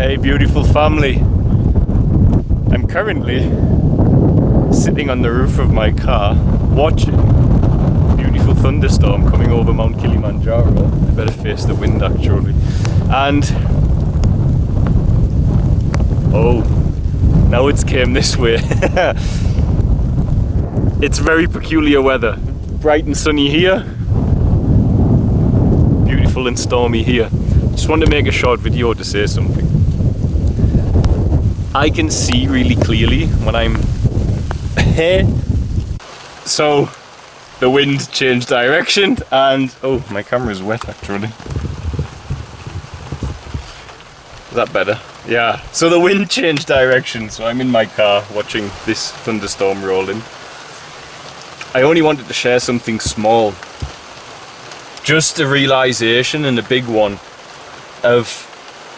Hey, beautiful family. I'm currently sitting on the roof of my car watching a beautiful thunderstorm coming over Mount Kilimanjaro. I better face the wind actually. And oh, now it's came this way. It's very peculiar weather. Bright and sunny here, beautiful and stormy here. Just wanted to make a short video to say something. I can see really clearly when I'm here. So the wind changed direction and oh, my camera's wet actually. Is that better? Yeah. So the wind changed direction, so I'm in my car watching this thunderstorm roll in. I only wanted to share something small. Just a realization, and a big one, of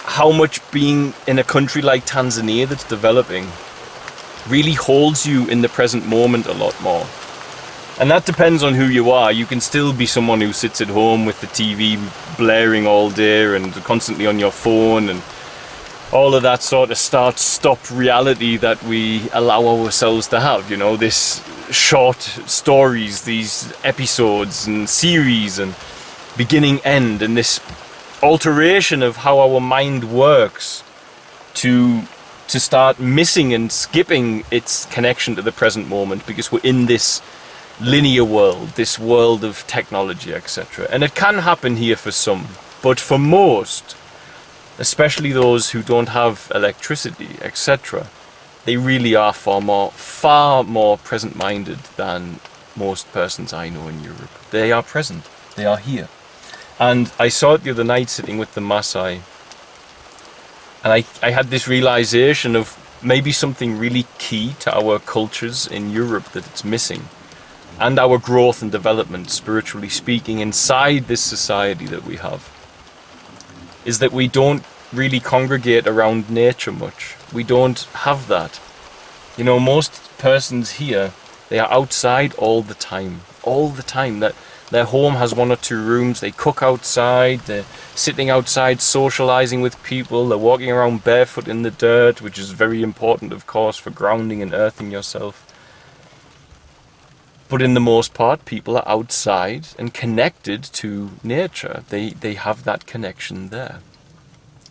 how much being in a country like Tanzania that's developing really holds you in the present moment a lot more. And that depends on who you are. You can still be someone who sits at home with the TV blaring all day and constantly on your phone and all of that sort of start-stop reality that we allow ourselves to have, you know, this short stories, these episodes and series and beginning end, and this alteration of how our mind works to start missing and skipping its connection to the present moment because we're in this linear world, this world of technology, etc. And it can happen here for some, but for most, especially those who don't have electricity, etc., they really are far more present-minded than most persons I know in Europe. They are present, they are here. And I saw it the other night sitting with the Maasai, and I had this realization of maybe something really key to our cultures in Europe that it's missing, and our growth and development, spiritually speaking, inside this society that we have, is that we don't really congregate around nature much. We don't have that. You know, most persons here, they are outside all the time. That their home has 1 or 2 rooms, they cook outside, they're sitting outside socializing with people, they're walking around barefoot in the dirt, which is very important, of course, for grounding and earthing yourself. But in the most part, people are outside and connected to nature. They have that connection there.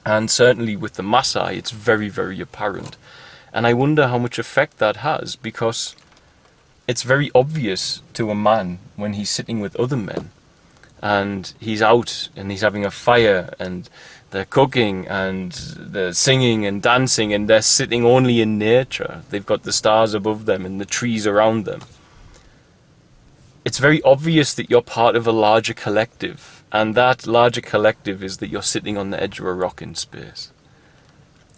And certainly with the Maasai, it's very, very apparent. And I wonder how much effect that has, because it's very obvious to a man when he's sitting with other men and he's out and he's having a fire and they're cooking and they're singing and dancing and they're sitting only in nature. They've got the stars above them and the trees around them. It's very obvious that you're part of a larger collective, and that larger collective is that you're sitting on the edge of a rock in space.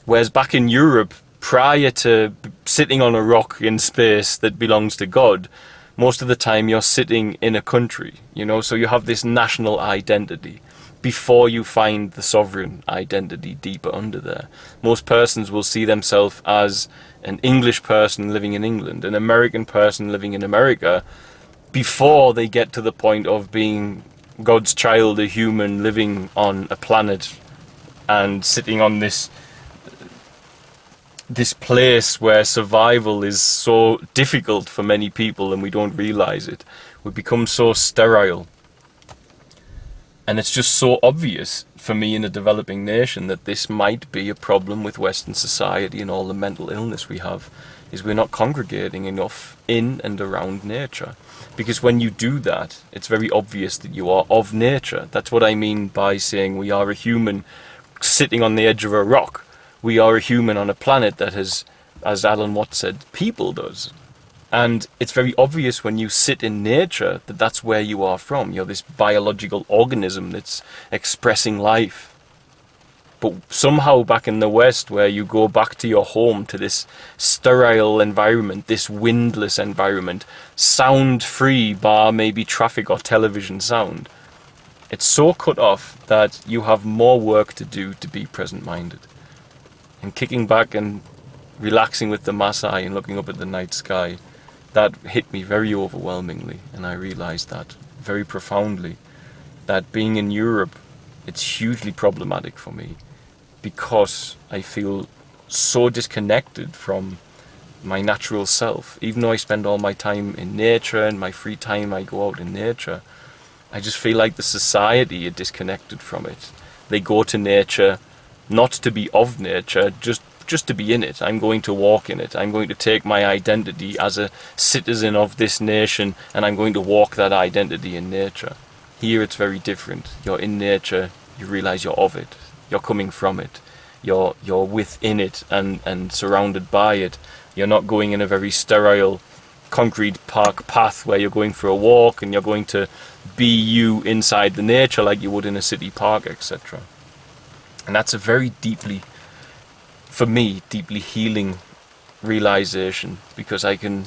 Whereas back in Europe, prior to sitting on a rock in space that belongs to God, most of the time you're sitting in a country, you know, so you have this national identity before you find the sovereign identity deeper under there. Most persons will see themselves as an English person living in England, an American person living in America, before they get to the point of being God's child, a human living on a planet and sitting on this place where survival is so difficult for many people and we don't realize it. We become so sterile. And it's just so obvious for me in a developing nation that this might be a problem with Western society and all the mental illness we have, is we're not congregating enough in and around nature. Because when you do that, it's very obvious that you are of nature. That's what I mean by saying we are a human sitting on the edge of a rock. We are a human on a planet that has, as Alan Watts said, people does. And it's very obvious when you sit in nature that that's where you are from. You're this biological organism that's expressing life. But somehow back in the West, where you go back to your home, to this sterile environment, this windless environment, sound-free bar maybe traffic or television sound, it's so cut off that you have more work to do to be present-minded. And kicking back and relaxing with the Maasai and looking up at the night sky, that hit me very overwhelmingly, and I realized that very profoundly, that being in Europe, it's hugely problematic for me. because I feel so disconnected from my natural self. Even though I spend all my time in nature and my free time I go out in nature, I just feel like the society are disconnected from it. They go to nature not to be of nature, just to be in it. I'm going to walk in it. I'm going to take my identity as a citizen of this nation, and I'm going to walk that identity in nature. Here it's very different. You're in nature, you realize you're of it. You're coming from it. You're within it and surrounded by it. You're not going in a very sterile concrete park path where you're going for a walk and you're going to be you inside the nature like you would in a city park, etc. And that's a very deeply, for me, deeply healing realization, because I can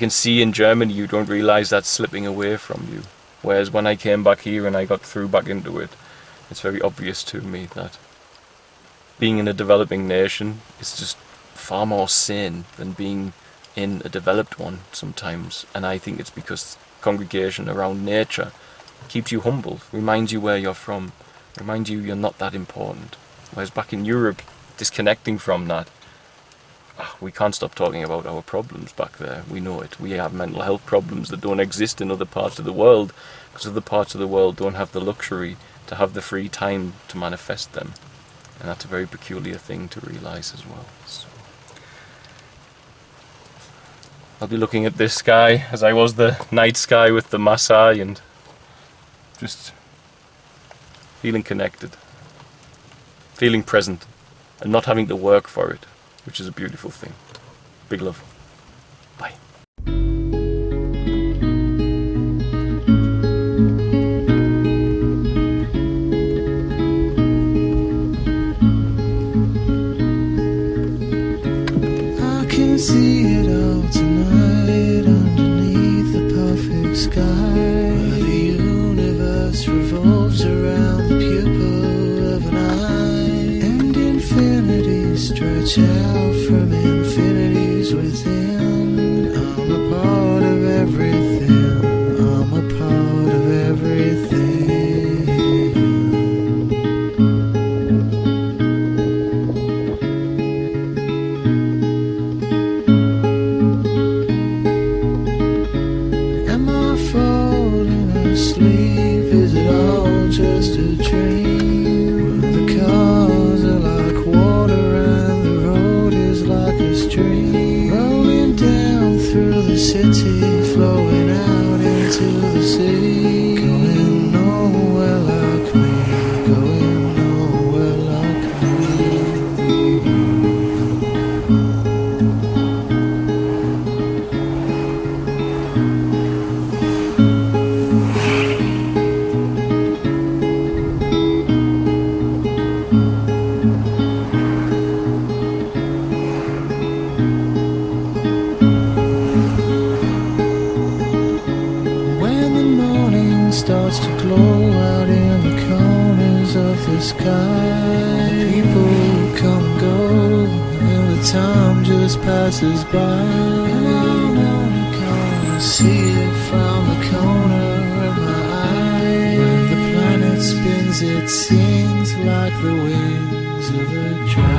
see in Germany you don't realize that's slipping away from you. Whereas when I came back here and I got through back into it, it's very obvious to me that being in a developing nation is just far more sane than being in a developed one sometimes. And I think it's because congregation around nature keeps you humble, reminds you where you're from, reminds you you're not that important. Whereas back in Europe, disconnecting from that, we can't stop talking about our problems back there. We know it. We have mental health problems that don't exist in other parts of the world, because other parts of the world don't have the luxury to have the free time to manifest them. And that's a very peculiar thing to realize as well. So I'll be looking at this sky as I was the night sky with the Maasai, and just feeling connected, feeling present, and not having to work for it, which is a beautiful thing. Big love. Bye. I can see it all tonight underneath the perfect sky, where the universe revolves around the pupil of an eye, and infinities stretch out from infinities within. I'm a part of everything. I'm a part of everything. Am I falling asleep? Is it all just a dream? The cars are like water and the road is like a stream, rolling down through the city, flowing out into the sea, going nowhere like me, going nowhere like me. When the morning starts to glow out in the corners of the sky, people come and go, and the time just passes by. And I'm only gonna see it from the corner of my eye. When the planet spins, it sings like the wings of a dragon.